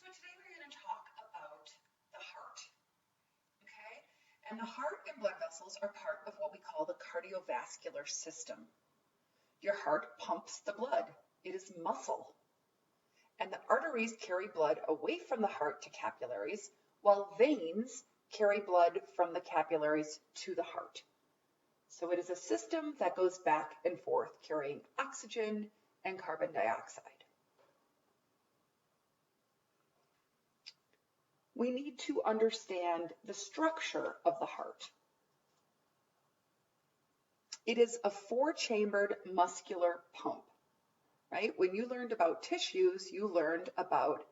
So today we're going to talk about the heart, okay? And the heart and blood vessels are part of what we call the cardiovascular system. Your heart pumps the blood. It is muscle. And the arteries carry blood away from the heart to capillaries, while veins carry blood from the capillaries to the heart. So it is a system that goes back and forth, carrying oxygen and carbon dioxide. We need to understand the structure of the heart. It is a four-chambered muscular pump, right? When you learned about tissues, you learned about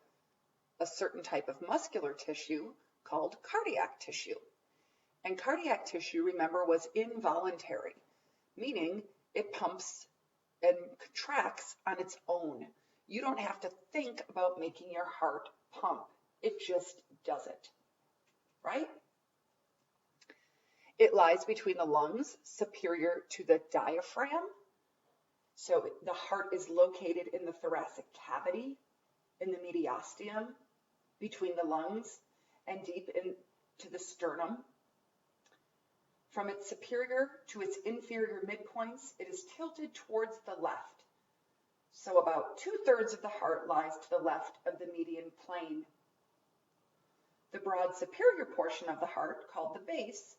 a certain type of muscular tissue called cardiac tissue. And cardiac tissue, remember, was involuntary, meaning it pumps and contracts on its own. You don't have to think about making your heart pump. It just does it, right? It lies between the lungs, superior to the diaphragm. So the heart is located in the thoracic cavity, in the mediastinum, between the lungs, and deep into the sternum. From its superior to its inferior midpoints, it is tilted towards the left. So about 2/3 of the heart lies to the left of the median plane. The broad superior portion of the heart, called the base,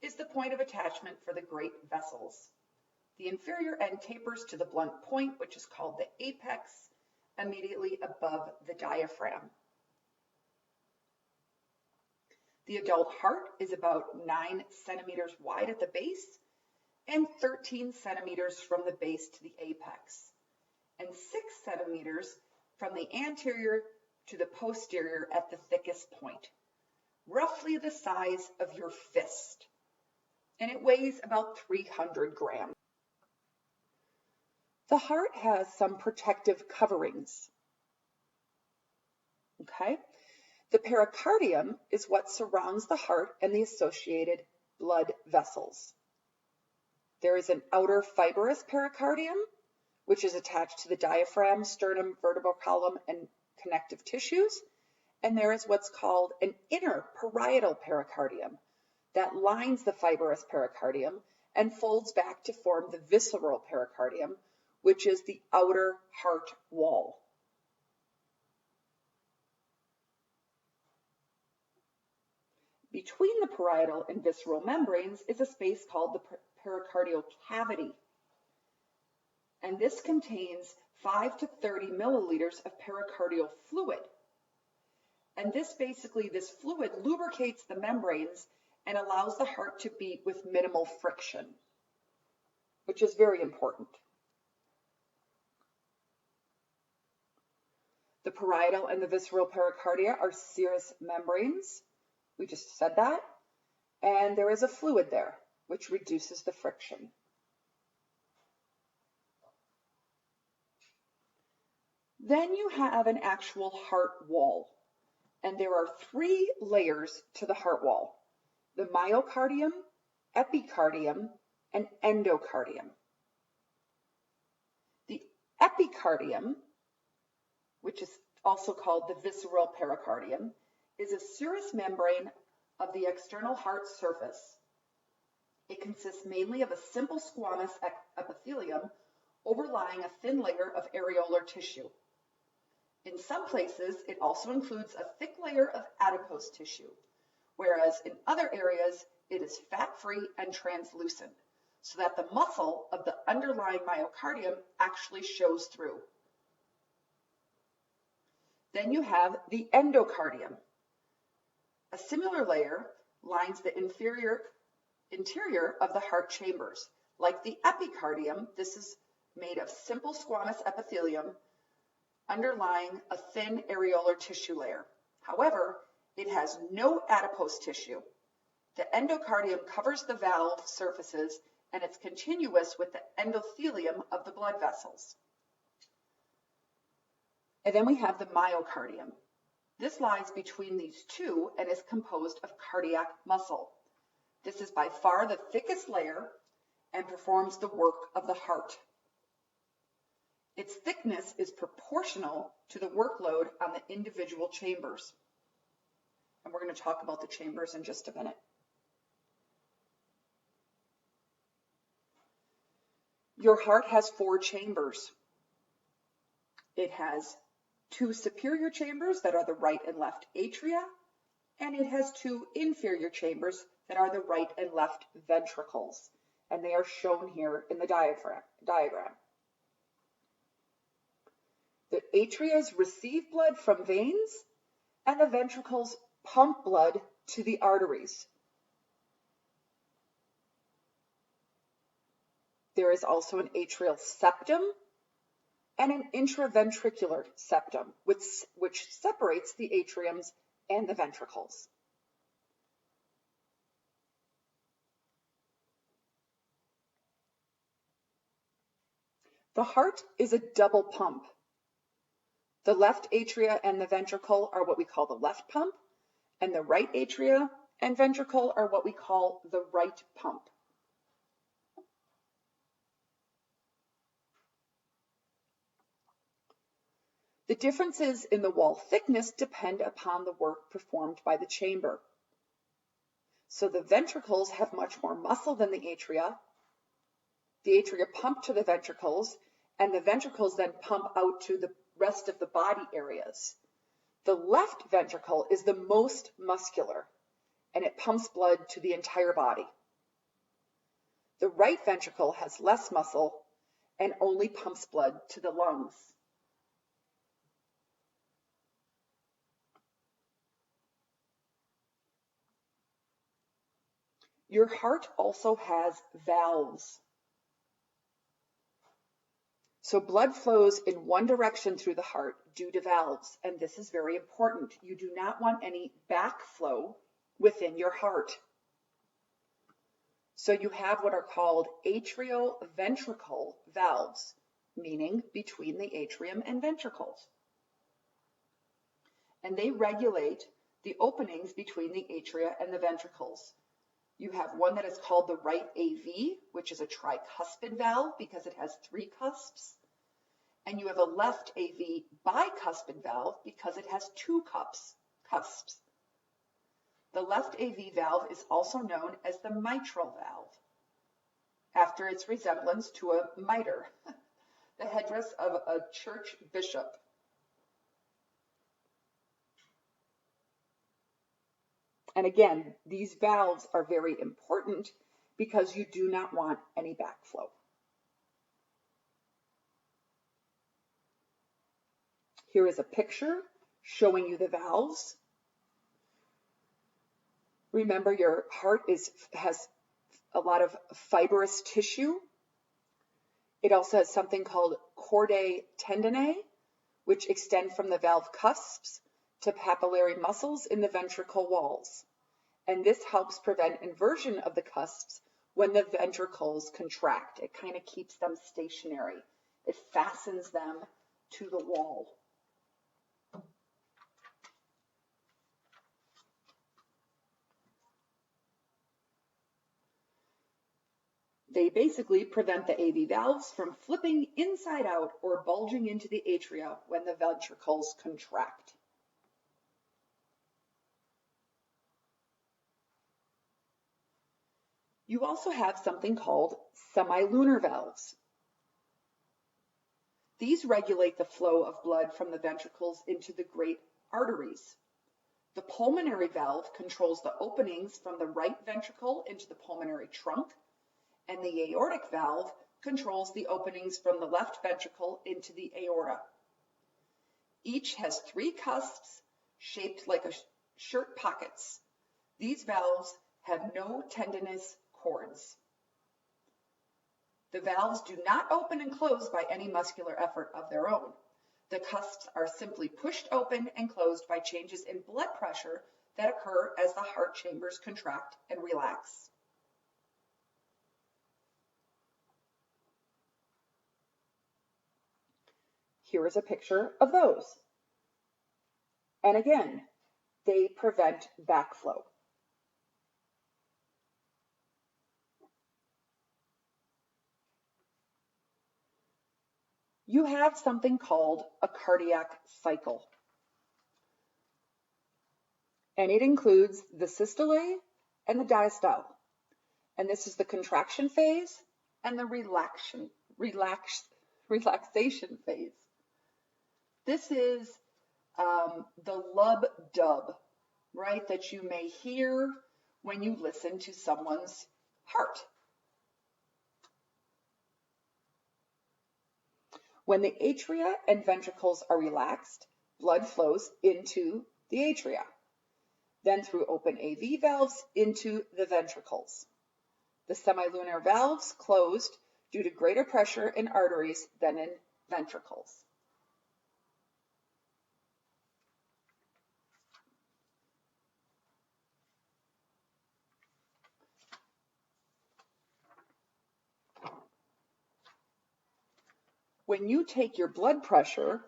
is the point of attachment for the great vessels. The inferior end tapers to the blunt point, which is called the apex, immediately above the diaphragm. The adult heart is about 9 centimeters wide at the base and 13 centimeters from the base to the apex, and 6 centimeters from the anterior to the posterior at the thickest point, roughly the size of your fist, and it weighs about 300 grams. The heart has some protective coverings, okay? The pericardium is what surrounds the heart and the associated blood vessels. There is an outer fibrous pericardium, which is attached to the diaphragm, sternum, vertebral column, and connective tissues. And there is what's called an inner parietal pericardium that lines the fibrous pericardium and folds back to form the visceral pericardium, which is the outer heart wall. Between the parietal and visceral membranes is a space called the pericardial cavity. And this contains 5 to 30 milliliters of pericardial fluid. And this fluid lubricates the membranes and allows the heart to beat with minimal friction, which is very important. The parietal and the visceral pericardia are serous membranes. We just said that. And there is a fluid there, which reduces the friction. Then you have an actual heart wall. And there are 3 layers to the heart wall: the myocardium, epicardium, and endocardium. The epicardium, which is also called the visceral pericardium, is a serous membrane of the external heart surface. It consists mainly of a simple squamous epithelium overlying a thin layer of areolar tissue. In some places, it also includes a thick layer of adipose tissue, whereas in other areas, it is fat-free and translucent, so that the muscle of the underlying myocardium actually shows through. Then you have the endocardium. A similar layer lines the interior of the heart chambers. Like the epicardium, this is made of simple squamous epithelium underlying a thin areolar tissue layer. However, it has no adipose tissue. The endocardium covers the valve surfaces and it's continuous with the endothelium of the blood vessels. And then we have the myocardium. This lies between these two and is composed of cardiac muscle. This is by far the thickest layer and performs the work of the heart. Its thickness is proportional to the workload on the individual chambers. And we're going to talk about the chambers in just a minute. Your heart has 4 chambers. It has 2 superior chambers that are the right and left atria, and it has 2 inferior chambers that are the right and left ventricles. And they are shown here in the diagram. The atrias receive blood from veins, and the ventricles pump blood to the arteries. There is also an atrial septum and an intraventricular septum, which separates the atriums and the ventricles. The heart is a double pump. The left atria and the ventricle are what we call the left pump, and the right atria and ventricle are what we call the right pump. The differences in the wall thickness depend upon the work performed by the chamber. So the ventricles have much more muscle than the atria. The atria pump to the ventricles, and the ventricles then pump out to the rest of the body areas. The left ventricle is the most muscular, and it pumps blood to the entire body. The right ventricle has less muscle and only pumps blood to the lungs. Your heart also has valves. So blood flows in one direction through the heart due to valves, and this is very important. You do not want any backflow within your heart. So you have what are called atrioventricle valves, meaning between the atrium and ventricles. And they regulate the openings between the atria and the ventricles. You have one that is called the right AV, which is a tricuspid valve because it has 3 cusps. And you have a left AV bicuspid valve because it has 2 cusps. The left AV valve is also known as the mitral valve, after its resemblance to a mitre, the headdress of a church bishop. And again, these valves are very important because you do not want any backflow. Here is a picture showing you the valves. Remember, your heart has a lot of fibrous tissue. It also has something called chordae tendineae, which extend from the valve cusps to papillary muscles in the ventricle walls. And this helps prevent inversion of the cusps when the ventricles contract. It kind of keeps them stationary. It fastens them to the wall. They basically prevent the AV valves from flipping inside out or bulging into the atria when the ventricles contract. You also have something called semilunar valves. These regulate the flow of blood from the ventricles into the great arteries. The pulmonary valve controls the openings from the right ventricle into the pulmonary trunk, and the aortic valve controls the openings from the left ventricle into the aorta. Each has 3 cusps shaped like shirt pockets. These valves have no tendinous cords. The valves do not open and close by any muscular effort of their own. The cusps are simply pushed open and closed by changes in blood pressure that occur as the heart chambers contract and relax. Here is a picture of those. And again, they prevent backflow. you have something called a cardiac cycle. And it includes the systole and the diastole. And this is the contraction phase and the relaxation phase. This is the lub-dub, right, that you may hear when you listen to someone's heart. When the atria and ventricles are relaxed, blood flows into the atria, then through open AV valves into the ventricles. The semilunar valves closed due to greater pressure in arteries than in ventricles. When you take your blood pressure,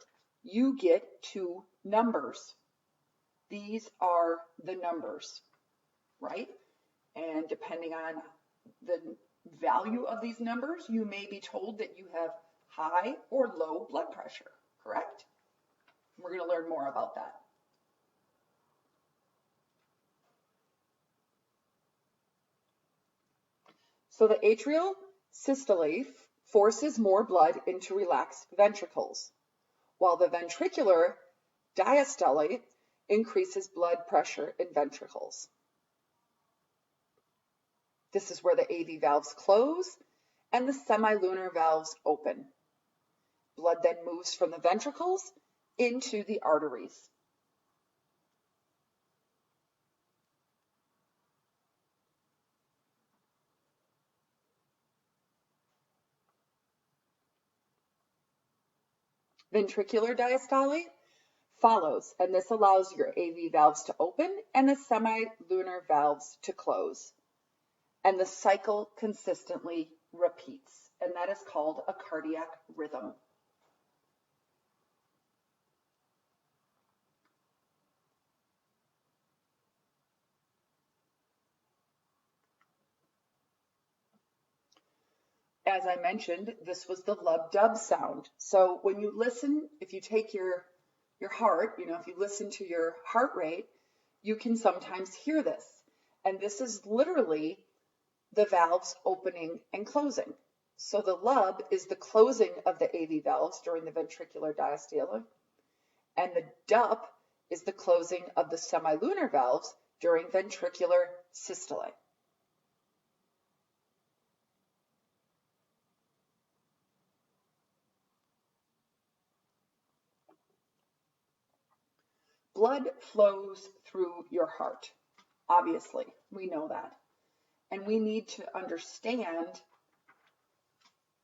you get two numbers. These are the numbers, right? And depending on the value of these numbers, you may be told that you have high or low blood pressure, correct? We're going to learn more about that. So the atrial systole forces more blood into relaxed ventricles, while the ventricular diastole increases blood pressure in ventricles. This is where the AV valves close and the semilunar valves open. Blood then moves from the ventricles into the arteries. Ventricular diastole follows, and this allows your AV valves to open and the semilunar valves to close. And the cycle consistently repeats, and that is called a cardiac rhythm. As I mentioned, this was the lub-dub sound. So when you listen, if you take your heart, if you listen to your heart rate, you can sometimes hear this. And this is literally the valves opening and closing. So the lub is the closing of the AV valves during the ventricular diastole, and the dup is the closing of the semilunar valves during ventricular systole. Blood flows through your heart. Obviously, we know that. And we need to understand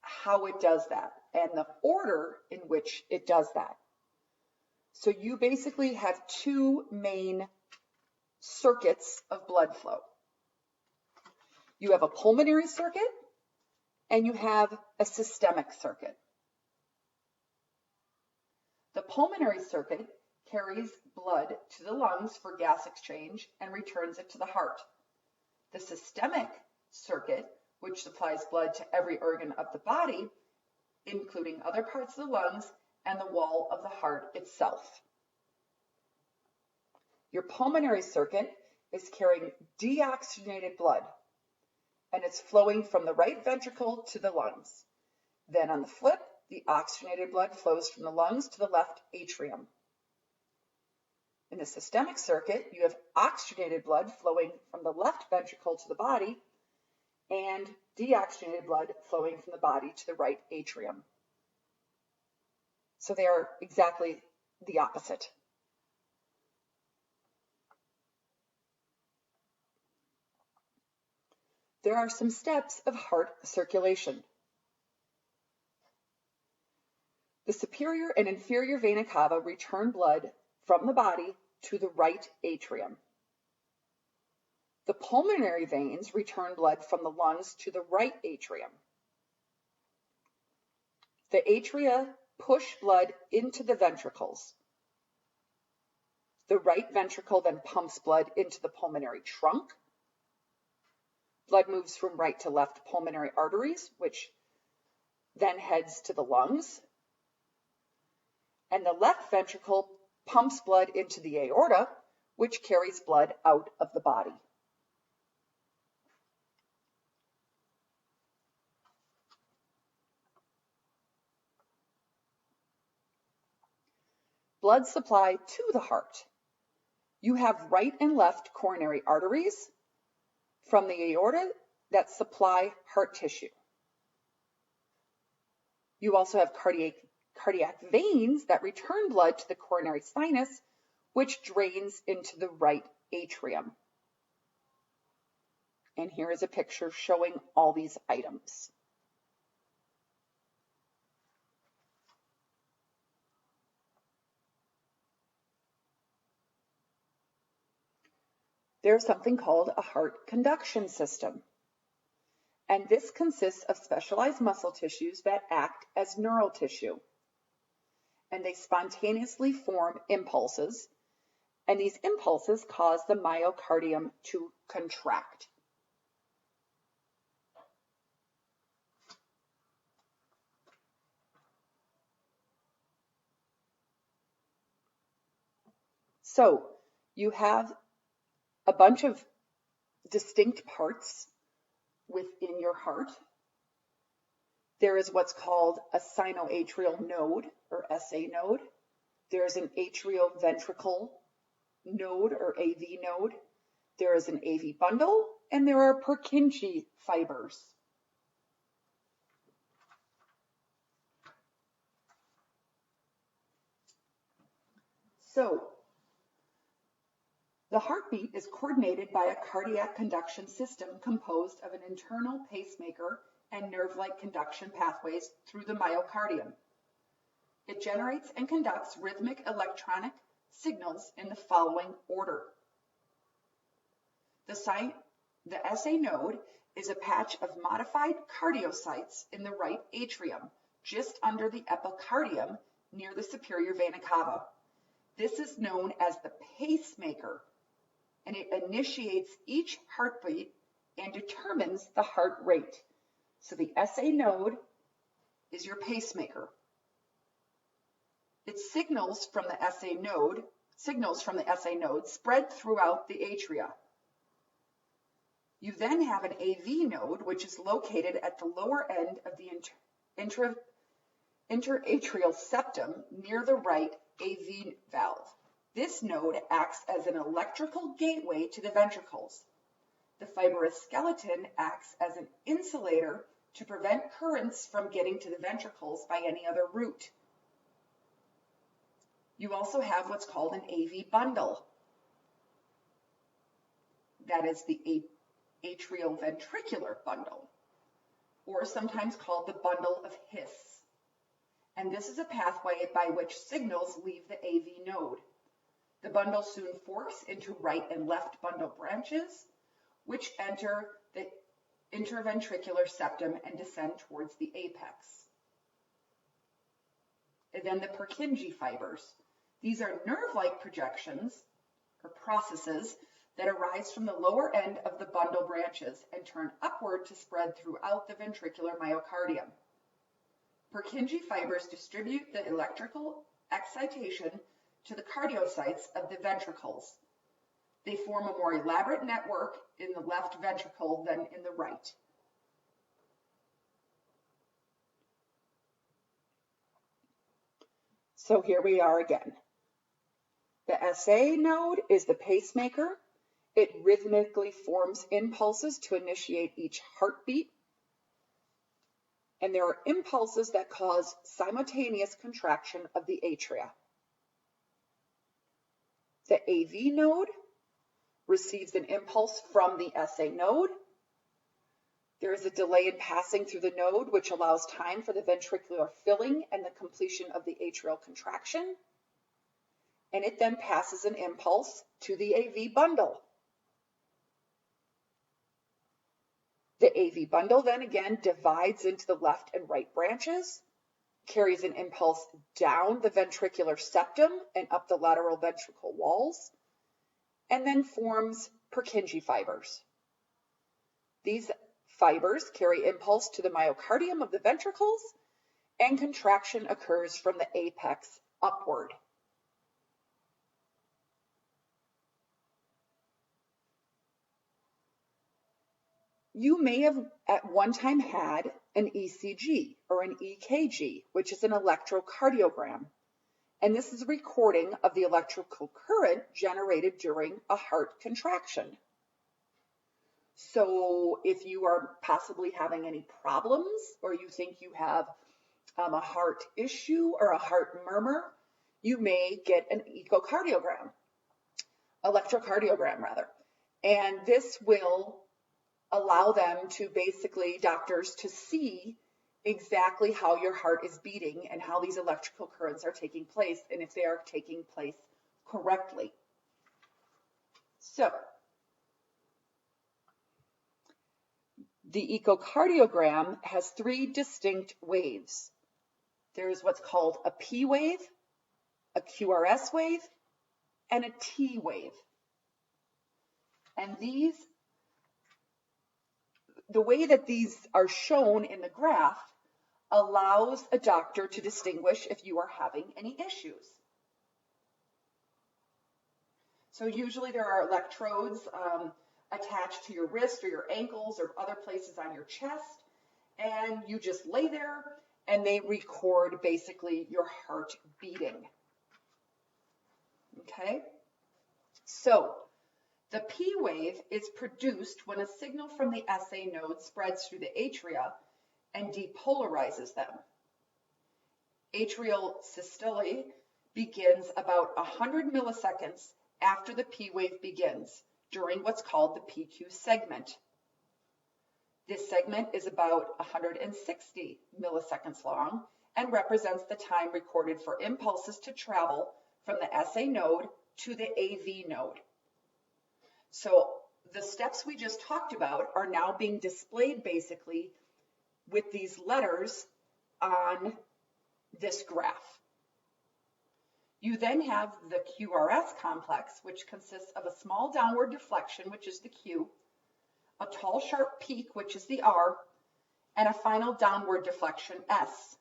how it does that and the order in which it does that. So you basically have two main circuits of blood flow. You have a pulmonary circuit and you have a systemic circuit. The pulmonary circuit carries blood to the lungs for gas exchange and returns it to the heart. The systemic circuit, which supplies blood to every organ of the body, including other parts of the lungs and the wall of the heart itself. Your pulmonary circuit is carrying deoxygenated blood, and it's flowing from the right ventricle to the lungs. Then on the flip, the oxygenated blood flows from the lungs to the left atrium. In the systemic circuit, you have oxygenated blood flowing from the left ventricle to the body and deoxygenated blood flowing from the body to the right atrium. So they are exactly the opposite. There are some steps of heart circulation. The superior and inferior vena cava return blood from the body to the right atrium. The pulmonary veins return blood from the lungs to the right atrium. The atria push blood into the ventricles. The right ventricle then pumps blood into the pulmonary trunk. Blood moves from right to left pulmonary arteries, which then heads to the lungs. and the left ventricle pumps blood into the aorta, which carries blood out of the body. Blood supply to the heart. You have right and left coronary arteries from the aorta that supply heart tissue. You also have cardiac veins that return blood to the coronary sinus, which drains into the right atrium. And here is a picture showing all these items. There's something called a heart conduction system. And this consists of specialized muscle tissues that act as neural tissue. And they spontaneously form impulses, and these impulses cause the myocardium to contract. So you have a bunch of distinct parts within your heart. There is what's called a sinoatrial node, or SA node. There's an atrioventricle node, or AV node. There is an AV bundle, and there are Purkinje fibers. So, the heartbeat is coordinated by a cardiac conduction system composed of an internal pacemaker and nerve-like conduction pathways through the myocardium. It generates and conducts rhythmic electronic signals in the following order. The SA node is a patch of modified cardiocytes in the right atrium, just under the epicardium near the superior vena cava. This is known as the pacemaker, and it initiates each heartbeat and determines the heart rate. So the SA node is your pacemaker. It signals from the SA node spread throughout the atria. You then have an AV node, which is located at the lower end of the interatrial septum near the right AV valve. This node acts as an electrical gateway to the ventricles. The fibrous skeleton acts as an insulator to prevent currents from getting to the ventricles by any other route. You also have what's called an AV bundle. That is the atrioventricular bundle, or sometimes called the bundle of His. And this is a pathway by which signals leave the AV node. The bundle soon forks into right and left bundle branches, which enter the interventricular septum and descend towards the apex. And then the Purkinje fibers. These are nerve-like projections or processes that arise from the lower end of the bundle branches and turn upward to spread throughout the ventricular myocardium. Purkinje fibers distribute the electrical excitation to the cardiocytes of the ventricles. They form a more elaborate network in the left ventricle than in the right. So here we are again. The SA node is the pacemaker. It rhythmically forms impulses to initiate each heartbeat. And there are impulses that cause simultaneous contraction of the atria. The AV node receives an impulse from the SA node. There is a delay in passing through the node, which allows time for the ventricular filling and the completion of the atrial contraction. And it then passes an impulse to the AV bundle. The AV bundle then again divides into the left and right branches, carries an impulse down the ventricular septum and up the lateral ventricle walls, and then forms Purkinje fibers. These fibers carry impulse to the myocardium of the ventricles, and contraction occurs from the apex upward. You may have at one time had an ECG or an EKG, which is an electrocardiogram. And this is a recording of the electrical current generated during a heart contraction. So if you are possibly having any problems, or you think you have a heart issue or a heart murmur, you may get an electrocardiogram rather. And this will allow them to basically, doctors, to see exactly how your heart is beating and how these electrical currents are taking place and if they are taking place correctly. So, the echocardiogram has three distinct waves. There's what's called a P wave, a QRS wave, and a T wave. And the way that these are shown in the graph allows a doctor to distinguish if you are having any issues. So usually there are electrodes attached to your wrist or your ankles or other places on your chest, and you just lay there and they record basically your heart beating. Okay? So the P wave is produced when a signal from the SA node spreads through the atria and depolarizes them. Atrial systole begins about 100 milliseconds after the P wave begins during what's called the PQ segment. This segment is about 160 milliseconds long and represents the time recorded for impulses to travel from the SA node to the AV node. So the steps we just talked about are now being displayed basically with these letters on this graph. You then have the QRS complex, which consists of a small downward deflection, which is the Q, a tall sharp peak, which is the R, and a final downward deflection, S.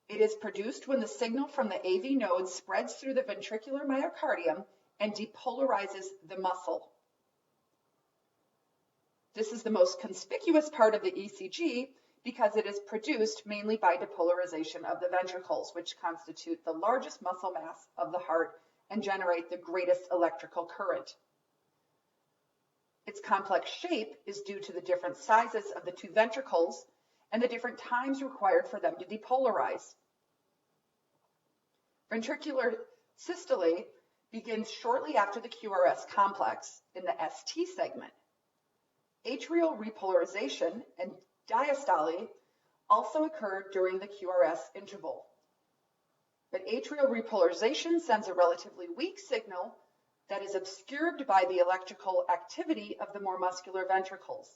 It is produced when the signal from the AV node spreads through the ventricular myocardium and depolarizes the muscle. This is the most conspicuous part of the ECG because it is produced mainly by depolarization of the ventricles, which constitute the largest muscle mass of the heart and generate the greatest electrical current. Its complex shape is due to the different sizes of the two ventricles and the different times required for them to depolarize. Ventricular systole begins shortly after the QRS complex in the ST segment. Atrial repolarization and diastole also occur during the QRS interval. But atrial repolarization sends a relatively weak signal that is obscured by the electrical activity of the more muscular ventricles.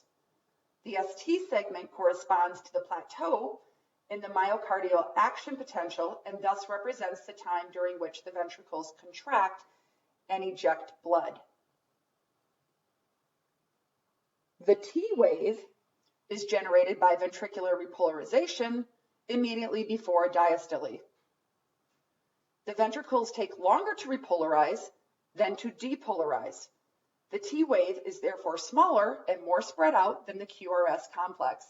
The ST segment corresponds to the plateau in the myocardial action potential and thus represents the time during which the ventricles contract and eject blood. The T wave is generated by ventricular repolarization immediately before diastole. The ventricles take longer to repolarize than to depolarize. The T wave is therefore smaller and more spread out than the QRS complex,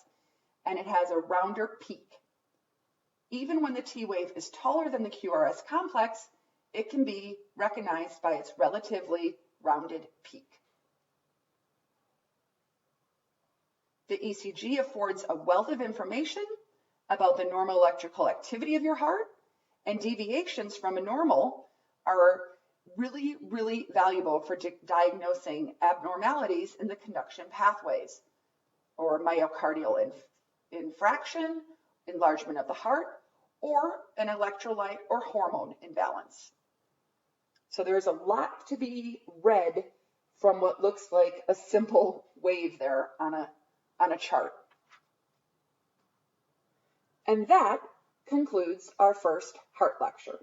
and it has a rounder peak. Even when the T wave is taller than the QRS complex, it can be recognized by its relatively rounded peak. The ECG affords a wealth of information about the normal electrical activity of your heart, and deviations from a normal are really, really valuable for diagnosing abnormalities in the conduction pathways, or myocardial infraction, enlargement of the heart, or an electrolyte or hormone imbalance. So there's a lot to be read from what looks like a simple wave there on a chart. And that concludes our first heart lecture.